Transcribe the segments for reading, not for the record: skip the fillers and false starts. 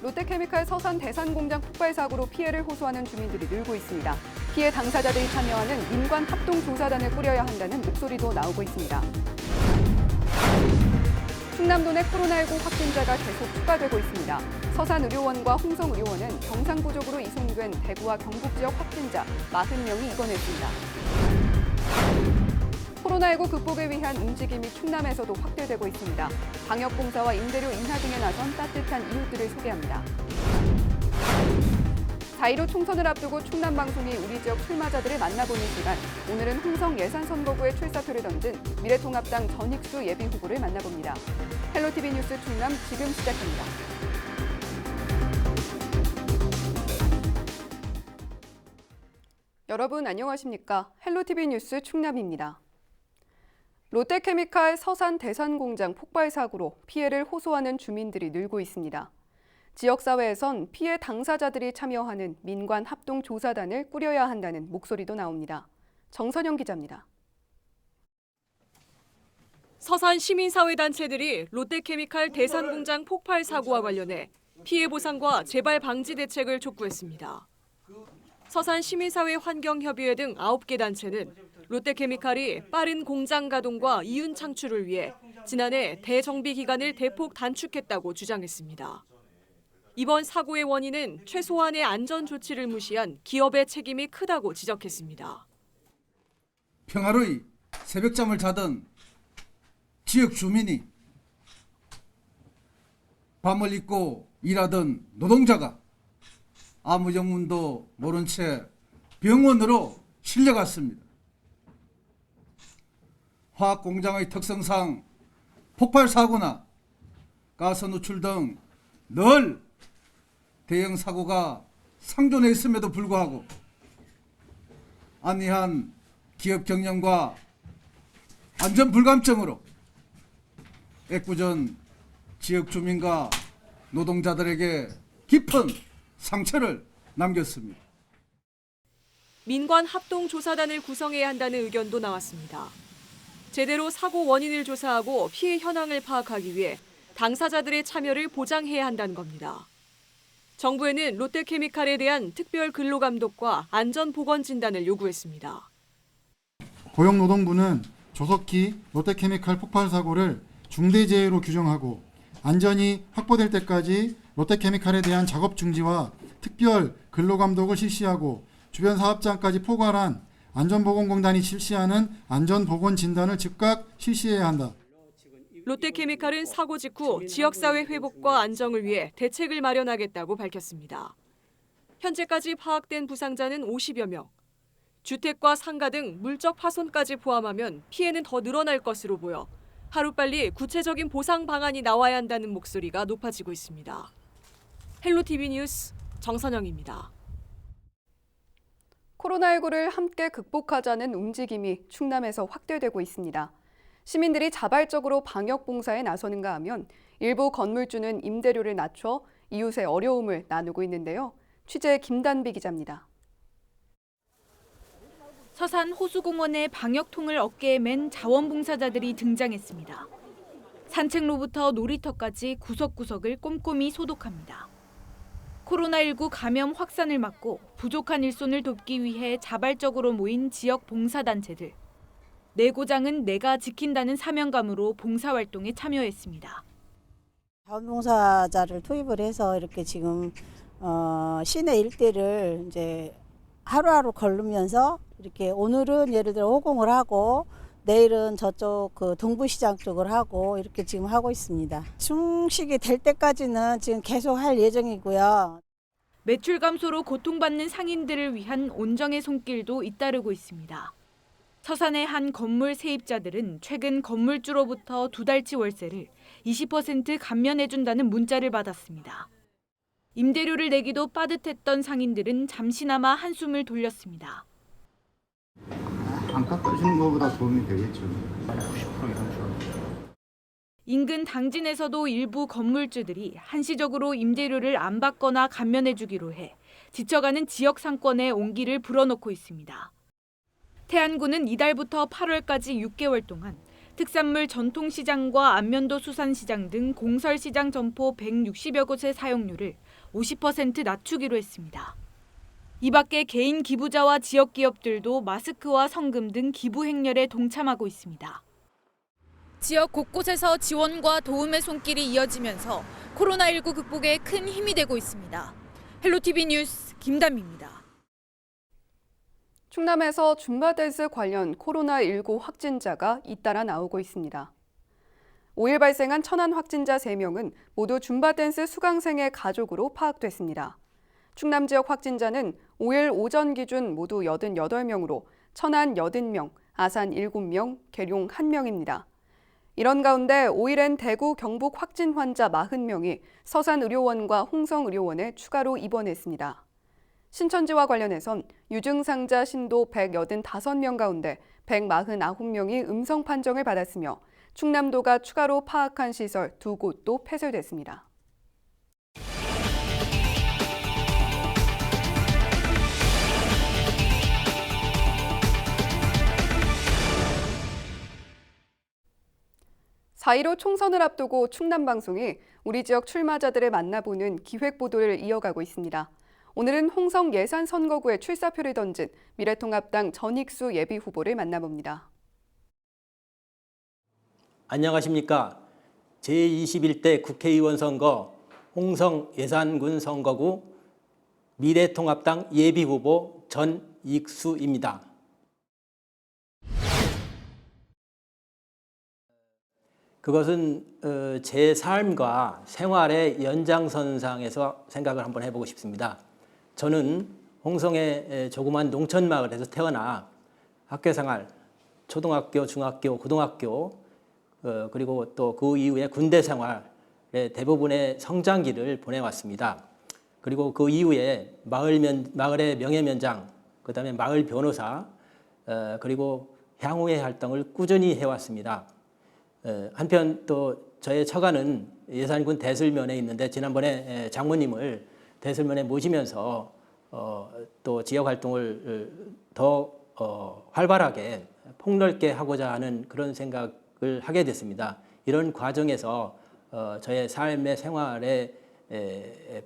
롯데케미칼 서산 대산공장 폭발 사고로 피해를 호소하는 주민들이 늘고 있습니다. 피해 당사자들이 참여하는 민관 합동조사단을 꾸려야 한다는 목소리도 나오고 있습니다. 충남도 내 코로나19 확진자가 계속 추가되고 있습니다. 서산의료원과 홍성의료원은 경상 부족으로 이송된 대구와 경북 지역 확진자 40명이 입원했습니다. 코로나19 극복을 위한 움직임이 충남에서도 확대되고 있습니다. 방역봉사와 임대료 인하 등에 나선 따뜻한 이웃들을 소개합니다. 4.15 총선을 앞두고 충남방송이 우리 지역 출마자들을 만나보는 시간. 오늘은 홍성 예산선거구에 출사표를 던진 미래통합당 전익수 예비후보를 만나봅니다. 헬로티비 뉴스 충남 지금 시작합니다. 여러분 안녕하십니까? 헬로티비 뉴스 충남입니다. 롯데케미칼 서산 대산공장 폭발 사고로 피해를 호소하는 주민들이 늘고 있습니다. 지역사회에선 피해 당사자들이 참여하는 민관 합동조사단을 꾸려야 한다는 목소리도 나옵니다. 정선영 기자입니다. 서산 시민사회단체들이 롯데케미칼 대산공장 폭발 사고와 관련해 피해 보상과 재발 방지 대책을 촉구했습니다. 서산 시민사회 환경협의회 등 9개 단체는 롯데케미칼이 빠른 공장 가동과 이윤 창출을 위해 지난해 대정비 기간을 대폭 단축했다고 주장했습니다. 이번 사고의 원인은 최소한의 안전 조치를 무시한 기업의 책임이 크다고 지적했습니다. 평화로이 새벽잠을 자던 지역 주민이 밤을 잊고 일하던 노동자가 아무 영문도 모른 채 병원으로 실려갔습니다. 화학공장의 특성상 폭발 사고나 가스 누출 등 늘 대형 사고가 상존해 있음에도 불구하고 안이한 기업 경영과 안전 불감증으로 애꿎은 지역 주민과 노동자들에게 깊은 상처를 남겼습니다. 민관 합동조사단을 구성해야 한다는 의견도 나왔습니다. 제대로 사고 원인을 조사하고 피해 현황을 파악하기 위해 당사자들의 참여를 보장해야 한다는 겁니다. 정부에는 롯데케미칼에 대한 특별 근로감독과 안전보건진단을 요구했습니다. 고용노동부는 조속히 롯데케미칼 폭발 사고를 중대재해로 규정하고 안전이 확보될 때까지 롯데케미칼에 대한 작업 중지와 특별 근로감독을 실시하고 주변 사업장까지 포괄한 안전보건공단이 실시하는 안전보건진단을 즉각 실시해야 한다. 롯데케미칼은 사고 직후 지역사회 회복과 안정을 위해 대책을 마련하겠다고 밝혔습니다. 현재까지 파악된 부상자는 50여 명. 주택과 상가 등 물적 파손까지 포함하면 피해는 더 늘어날 것으로 보여 하루빨리 구체적인 보상 방안이 나와야 한다는 목소리가 높아지고 있습니다. 헬로티비 뉴스 정선영입니다. 코로나19를 함께 극복하자는 움직임이 충남에서 확대되고 있습니다. 시민들이 자발적으로 방역 봉사에 나서는가 하면 일부 건물주는 임대료를 낮춰 이웃의 어려움을 나누고 있는데요. 취재 김단비 기자입니다. 서산 호수공원에 방역통을 어깨에 맨 자원봉사자들이 등장했습니다. 산책로부터 놀이터까지 구석구석을 꼼꼼히 소독합니다. 코로나19 감염 확산을 막고 부족한 일손을 돕기 위해 자발적으로 모인 지역 봉사단체들. 내고장은 내가 지킨다는 사명감으로 봉사활동에 참여했습니다. 자원봉사자를 투입을 해서 이렇게 지금 시내 일대를 이제 하루하루 걸으면서 이렇게 오늘은 예를 들어 호공을 하고 내일은 저쪽 그 동부시장 쪽을 하고 이렇게 지금 하고 있습니다. 충식이 될 때까지는 지금 계속 할 예정이고요. 매출 감소로 고통받는 상인들을 위한 온정의 손길도 잇따르고 있습니다. 서산의 한 건물 세입자들은 최근 건물주로부터 2달치 월세를 20% 감면해준다는 문자를 받았습니다. 임대료를 내기도 빠듯했던 상인들은 잠시나마 한숨을 돌렸습니다. 안 깎아주는 것보다 도움이 되겠죠. 90% 이상 줄. 인근 당진에서도 일부 건물주들이 한시적으로 임대료를 안 받거나 감면해주기로 해 지쳐가는 지역 상권에 온기를 불어넣고 있습니다. 태안군은 이달부터 8월까지 6개월 동안 특산물 전통시장과 안면도 수산시장 등 공설시장 점포 160여 곳의 사용료를 50% 낮추기로 했습니다. 이 밖에 개인 기부자와 지역 기업들도 마스크와 성금 등 기부 행렬에 동참하고 있습니다. 지역 곳곳에서 지원과 도움의 손길이 이어지면서 코로나19 극복에 큰 힘이 되고 있습니다. 헬로티비 뉴스 김담미입니다. 충남에서 줌바댄스 관련 코로나19 확진자가 잇따라 나오고 있습니다. 5일 발생한 천안 확진자 3명은 모두 줌바댄스 수강생의 가족으로 파악됐습니다. 충남 지역 확진자는 5일 오전 기준 모두 88명으로 천안 80명, 아산 7명, 계룡 1명입니다. 이런 가운데 5일엔 대구, 경북 확진 환자 40명이 서산의료원과 홍성의료원에 추가로 입원했습니다. 신천지와 관련해선 유증상자 신도 185명 가운데 149명이 음성 판정을 받았으며 충남도가 추가로 파악한 시설 2곳도 폐쇄됐습니다. (4.15) 총선을 앞두고 충남방송이 우리 지역 출마자들을 만나보는 기획보도를 이어가고 있습니다. 오늘은 홍성 예산선거구에 출사표를 던진 미래통합당 전익수 예비후보를 만나봅니다. 안녕하십니까. 제21대 국회의원 선거 홍성 예산군 선거구 미래통합당 예비후보 전익수입니다. 그것은 제 삶과 생활의 연장선상에서 생각을 한번 해보고 싶습니다. 저는 홍성의 조그만 농촌마을에서 태어나 학교생활, 초등학교, 중학교, 고등학교 그리고 또 그 이후에 군대 생활의 대부분의 성장기를 보내왔습니다. 그리고 그 이후에 마을의 명예면장, 그 다음에 마을 변호사, 그리고 향후의 활동을 꾸준히 해왔습니다. 한편 또 저의 처가는 예산군 대슬면에 있는데 지난번에 장모님을 대슬면에 모시면서 또 지역 활동을 더 활발하게 폭넓게 하고자 하는 그런 생각을 하게 됐습니다. 이런 과정에서 저의 삶의 생활의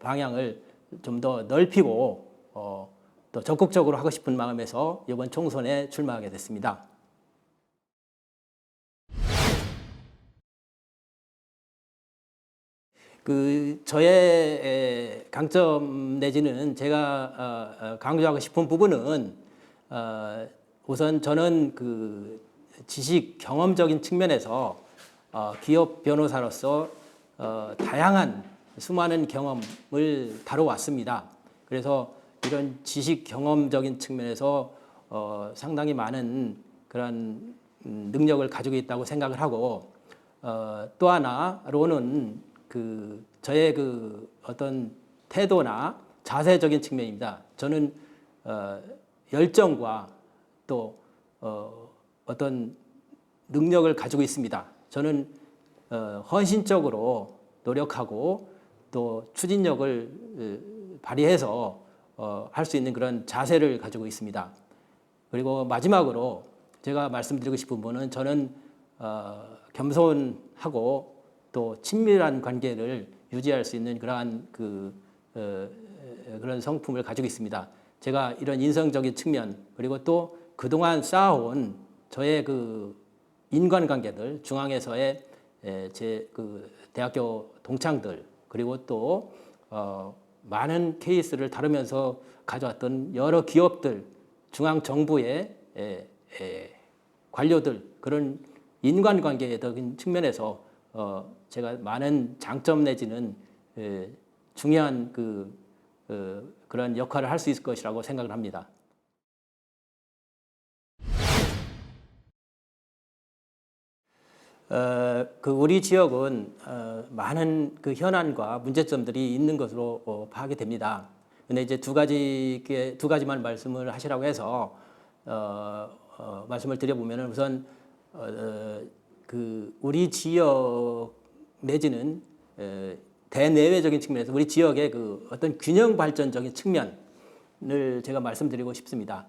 방향을 좀 더 넓히고 또 적극적으로 하고 싶은 마음에서 이번 총선에 출마하게 됐습니다. 저의 강점 내지는 제가 강조하고 싶은 부분은 우선 저는 지식 경험적인 측면에서 기업 변호사로서 다양한 수많은 경험을 다뤄왔습니다. 그래서 이런 지식 경험적인 측면에서 상당히 많은 그런 능력을 가지고 있다고 생각을 하고 또 하나로는 저의 어떤 태도나 자세적인 측면입니다. 저는 열정과 또 어떤 능력을 가지고 있습니다. 저는 헌신적으로 노력하고 또 추진력을 발휘해서 할 수 있는 그런 자세를 가지고 있습니다. 그리고 마지막으로 제가 말씀드리고 싶은 분은 저는 겸손하고 또 친밀한 관계를 유지할 수 있는 그러한 그런 성품을 가지고 있습니다. 제가 이런 인성적인 측면 그리고 또 그동안 쌓아온 저의 인간관계들 중앙에서의 제 대학교 동창들 그리고 또 많은 케이스를 다루면서 가져왔던 여러 기업들 중앙 정부의 관료들 그런 인간관계적인 측면에서 제가 많은 장점 내지는 중요한 그런 역할을 할 수 있을 것이라고 생각을 합니다. 우리 지역은 많은 현안과 문제점들이 있는 것으로 파악이 됩니다. 근데 이제 두 가지만 말씀을 하시라고 해서 말씀을 드려보면은 우선 우리 지역 내지는 대내외적인 측면에서 우리 지역의 어떤 균형 발전적인 측면을 제가 말씀드리고 싶습니다.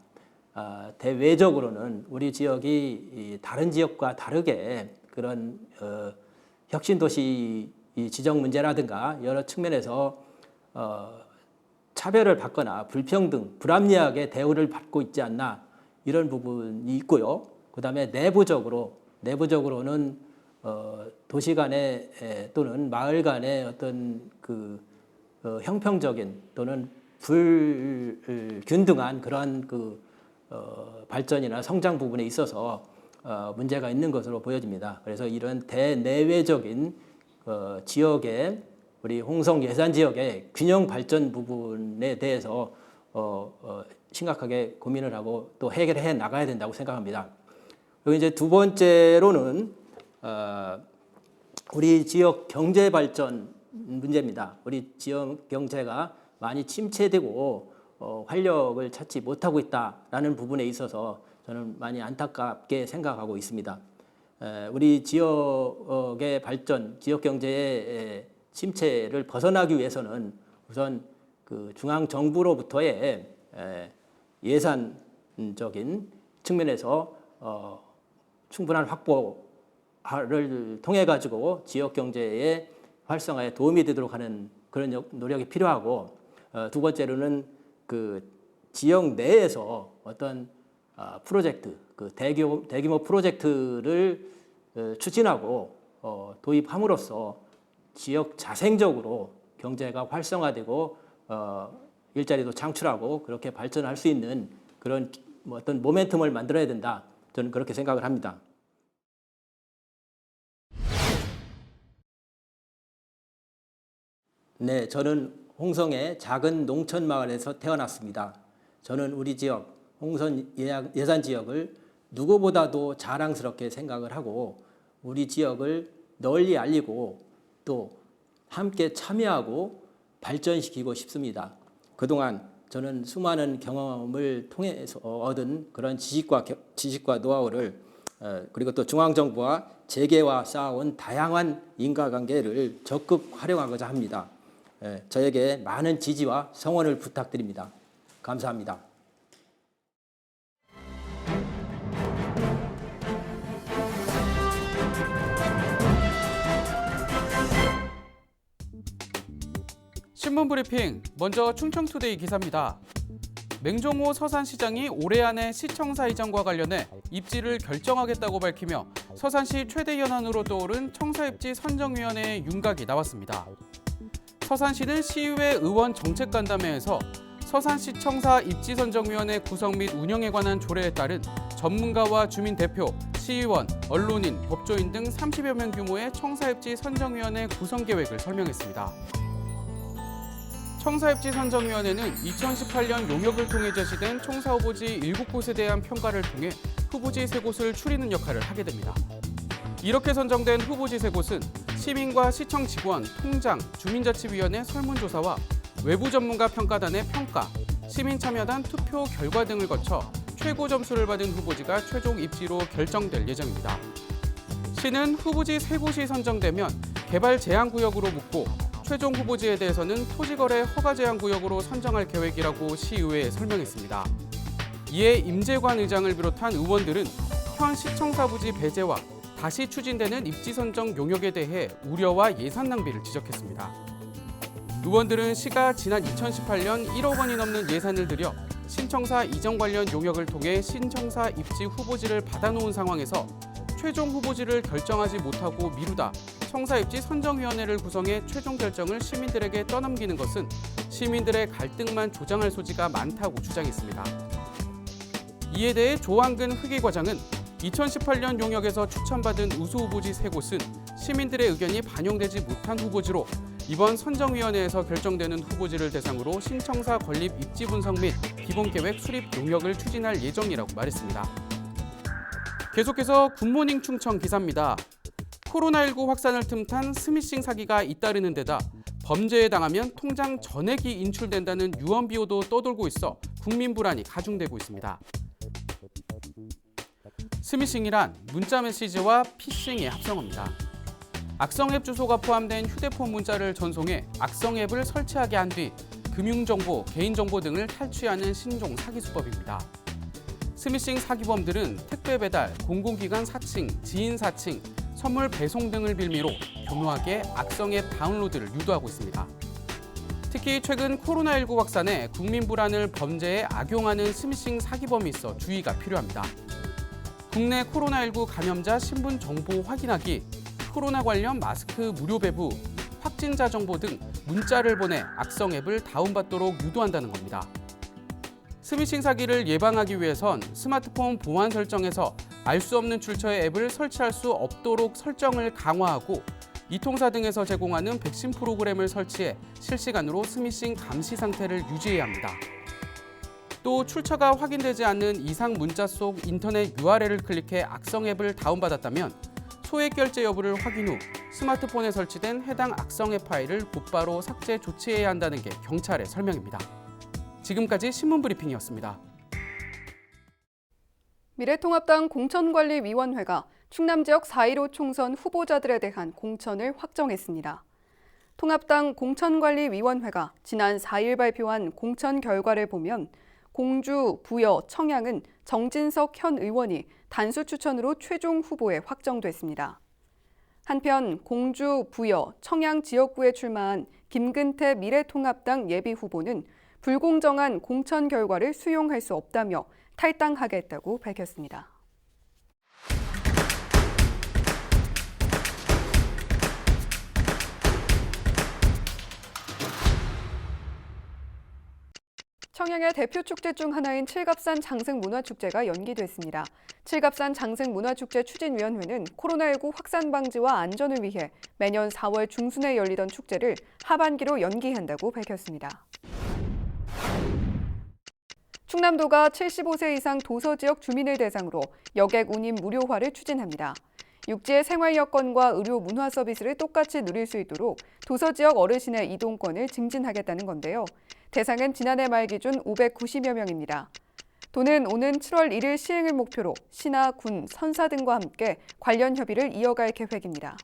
대외적으로는 우리 지역이 다른 지역과 다르게 그런 혁신도시 지정 문제라든가 여러 측면에서 차별을 받거나 불평등, 불합리하게 대우를 받고 있지 않나 이런 부분이 있고요. 그다음에 내부적으로는 도시 간의 또는 마을 간의 어떤 그 형평적인 또는 불균등한 그러한 발전이나 성장 부분에 있어서 문제가 있는 것으로 보여집니다. 그래서 이런 대내외적인 지역의 우리 홍성 예산 지역의 균형 발전 부분에 대해서 심각하게 고민을 하고 또 해결해 나가야 된다고 생각합니다. 그리고 이제 두 번째로는 우리 지역 경제 발전 문제입니다. 우리 지역 경제가 많이 침체되고 활력을 찾지 못하고 있다라는 부분에 있어서 저는 많이 안타깝게 생각하고 있습니다. 우리 지역의 발전, 지역 경제의 침체를 벗어나기 위해서는 우선 그 중앙 정부로부터의 예산적인 측면에서 충분한 확보를 통해 가지고 지역 경제의 활성화에 도움이 되도록 하는 그런 노력이 필요하고, 두 번째로는 그 지역 내에서 어떤 프로젝트, 그 대규모 프로젝트를 추진하고 도입함으로써 지역 자생적으로 경제가 활성화되고 일자리도 창출하고 그렇게 발전할 수 있는 그런 어떤 모멘텀을 만들어야 된다. 저는 그렇게 생각을 합니다. 네, 저는 홍성의 작은 농촌 마을에서 태어났습니다. 저는 우리 지역 홍성 예산 지역을 누구보다도 자랑스럽게 생각을 하고 우리 지역을 널리 알리고 또 함께 참여하고 발전시키고 싶습니다. 그동안 저는 수많은 경험을 통해서 얻은 그런 지식과 노하우를 그리고 또 중앙정부와 재계와 쌓아온 다양한 인과관계를 적극 활용하고자 합니다. 저에게 많은 지지와 성원을 부탁드립니다. 감사합니다. 신문 브리핑, 먼저 충청투데이 기사입니다. 맹종호 서산시장이 올해 안에 시청사 이전과 관련해 입지를 결정하겠다고 밝히며 서산시 최대 현안으로 떠오른 청사입지 선정위원회의 윤곽이 나왔습니다. 서산시는 시의회 의원 정책간담회에서 서산시청사 입지선정위원회 구성 및 운영에 관한 조례에 따른 전문가와 주민 대표, 시의원, 언론인, 법조인 등 30여 명 규모의 청사입지 선정위원회 구성 계획을 설명했습니다. 청사입지 선정위원회는 2018년 용역을 통해 제시된 청사 후보지 7곳에 대한 평가를 통해 후보지 3곳을 추리는 역할을 하게 됩니다. 이렇게 선정된 후보지 3곳은 시민과 시청 직원, 통장, 주민자치위원회 설문조사와 외부 전문가 평가단의 평가, 시민참여단 투표 결과 등을 거쳐 최고 점수를 받은 후보지가 최종 입지로 결정될 예정입니다. 시는 후보지 3곳이 선정되면 개발 제한구역으로 묻고 최종 후보지에 대해서는 토지거래 허가 제한 구역으로 선정할 계획이라고 시의회에 설명했습니다. 이에 임재관 의장을 비롯한 의원들은 현 시청사 부지 배제와 다시 추진되는 입지 선정 용역에 대해 우려와 예산 낭비를 지적했습니다. 의원들은 시가 지난 2018년 1억 원이 넘는 예산을 들여 신청사 이전 관련 용역을 통해 신청사 입지 후보지를 받아놓은 상황에서 최종 후보지를 결정하지 못하고 미루다 청사입지 선정위원회를 구성해 최종 결정을 시민들에게 떠넘기는 것은 시민들의 갈등만 조장할 소지가 많다고 주장했습니다. 이에 대해 조한근 흑의과장은 2018년 용역에서 추천받은 우수 후보지 3곳은 시민들의 의견이 반영되지 못한 후보지로 이번 선정위원회에서 결정되는 후보지를 대상으로 신청사 건립 입지 분석 및 기본계획 수립 용역을 추진할 예정이라고 말했습니다. 계속해서 굿모닝 충청 기사입니다. 코로나19 확산을 틈탄 스미싱 사기가 잇따르는 데다 범죄에 당하면 통장 전액이 인출된다는 유언비어도 떠돌고 있어 국민 불안이 가중되고 있습니다. 스미싱이란 문자 메시지와 피싱의 합성어입니다. 악성 앱 주소가 포함된 휴대폰 문자를 전송해 악성 앱을 설치하게 한 뒤 금융정보, 개인정보 등을 탈취하는 신종 사기 수법입니다. 스미싱 사기범들은 택배 배달, 공공기관 사칭, 지인 사칭, 선물 배송 등을 빌미로 교묘하게 악성 앱 다운로드를 유도하고 있습니다. 특히 최근 코로나19 확산에 국민 불안을 범죄에 악용하는 스미싱 사기범이 있어 주의가 필요합니다. 국내 코로나19 감염자 신분 정보 확인하기, 코로나 관련 마스크 무료 배부, 확진자 정보 등 문자를 보내 악성 앱을 다운받도록 유도한다는 겁니다. 스미싱 사기를 예방하기 위해선 스마트폰 보안 설정에서 알 수 없는 출처의 앱을 설치할 수 없도록 설정을 강화하고 이통사 등에서 제공하는 백신 프로그램을 설치해 실시간으로 스미싱 감시 상태를 유지해야 합니다. 또 출처가 확인되지 않는 이상 문자 속 인터넷 URL을 클릭해 악성 앱을 다운받았다면 소액 결제 여부를 확인 후 스마트폰에 설치된 해당 악성 앱 파일을 곧바로 삭제 조치해야 한다는 게 경찰의 설명입니다. 지금까지 신문브리핑이었습니다. 미래통합당 공천관리위원회가 충남 지역 4.15 총선 후보자들에 대한 공천을 확정했습니다. 통합당 공천관리위원회가 지난 4일 발표한 공천 결과를 보면 공주, 부여, 청양은 정진석 현 의원이 단수 추천으로 최종 후보에 확정됐습니다. 한편 공주, 부여, 청양 지역구에 출마한 김근태 미래통합당 예비후보는 불공정한 공천 결과를 수용할 수 없다며 탈당하겠다고 밝혔습니다. 청양의 대표 축제 중 하나인 칠갑산 장승문화축제가 연기됐습니다. 칠갑산 장승문화축제 추진위원회는 코로나19 확산 방지와 안전을 위해 매년 4월 중순에 열리던 축제를 하반기로 연기한다고 밝혔습니다. 충남도가 75세 이상 도서지역 주민을 대상으로 여객 운임 무료화를 추진합니다. 육지의 생활 여건과 의료 문화 서비스를 똑같이 누릴 수 있도록 도서지역 어르신의 이동권을 증진하겠다는 건데요. 대상은 지난해 말 기준 590여 명입니다. 도는 오는 7월 1일 시행을 목표로 시나 군, 선사 등과 함께 관련 협의를 이어갈 계획입니다.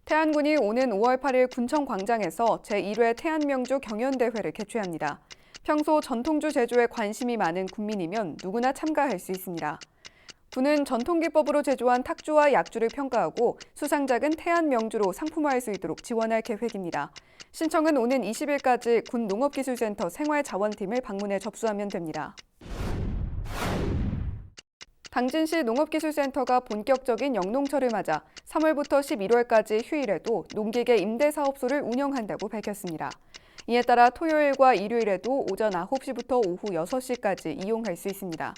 태안군이 오는 5월 8일 군청광장에서 제1회 태안명주 경연대회를 개최합니다. 평소 전통주 제조에 관심이 많은 군민이면 누구나 참가할 수 있습니다. 군은 전통기법으로 제조한 탁주와 약주를 평가하고 수상작은 태안명주로 상품화할 수 있도록 지원할 계획입니다. 신청은 오는 20일까지 군 농업기술센터 생활자원팀을 방문해 접수하면 됩니다. 당진시 농업기술센터가 본격적인 영농철을 맞아 3월부터 11월까지 휴일에도 농기계 임대사업소를 운영한다고 밝혔습니다. 이에 따라 토요일과 일요일에도 오전 9시부터 오후 6시까지 이용할 수 있습니다.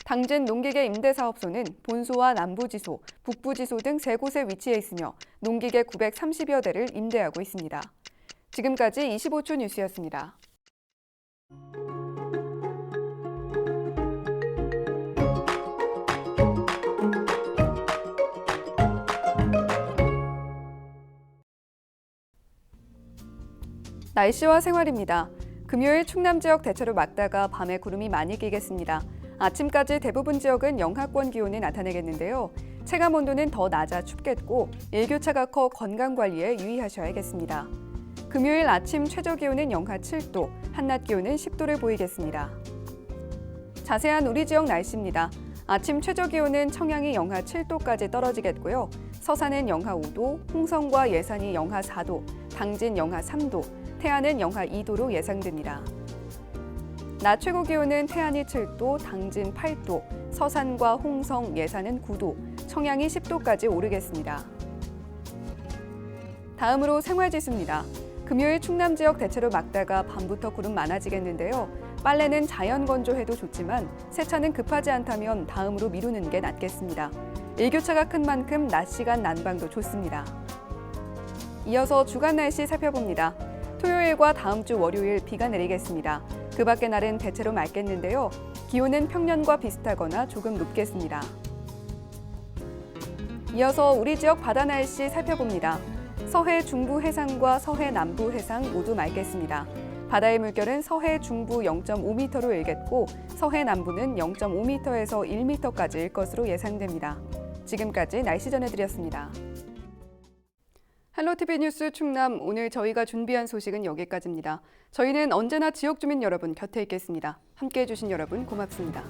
당진 농기계 임대사업소는 본소와 남부지소, 북부지소 등 3곳에 위치해 있으며 농기계 930여 대를 임대하고 있습니다. 지금까지 25초 뉴스였습니다. 날씨와 생활입니다. 금요일 충남 지역 대체로 맑다가 밤에 구름이 많이 끼겠습니다. 아침까지 대부분 지역은 영하권 기온이 나타내겠는데요. 체감 온도는 더 낮아 춥겠고 일교차가 커 건강관리에 유의하셔야겠습니다. 금요일 아침 최저 기온은 영하 7도, 한낮 기온은 10도를 보이겠습니다. 자세한 우리 지역 날씨입니다. 아침 최저 기온은 청양이 영하 7도까지 떨어지겠고요. 서산은 영하 5도, 홍성과 예산이 영하 4도, 당진 영하 3도, 태안은 영하 2도로 예상됩니다. 낮 최고 기온은 태안이 7도, 당진 8도, 서산과 홍성, 예산은 9도, 청양이 10도까지 오르겠습니다. 다음으로 생활지수입니다. 금요일 충남 지역 대체로 맑다가 밤부터 구름 많아지겠는데요. 빨래는 자연 건조해도 좋지만 세차는 급하지 않다면 다음으로 미루는 게 낫겠습니다. 일교차가 큰 만큼 낮 시간 난방도 좋습니다. 이어서 주간 날씨 살펴봅니다. 토요일과 다음 주 월요일 비가 내리겠습니다. 그 밖의 날은 대체로 맑겠는데요. 기온은 평년과 비슷하거나 조금 높겠습니다. 이어서 우리 지역 바다 날씨 살펴봅니다. 서해 중부 해상과 서해 남부 해상 모두 맑겠습니다. 바다의 물결은 서해 중부 0.5m로 일겠고 서해 남부는 0.5m에서 1m까지 일 것으로 예상됩니다. 지금까지 날씨 전해드렸습니다. 헬로티비 뉴스 충남, 오늘 저희가 준비한 소식은 여기까지입니다. 저희는 언제나 지역 주민 여러분 곁에 있겠습니다. 함께해 주신 여러분 고맙습니다.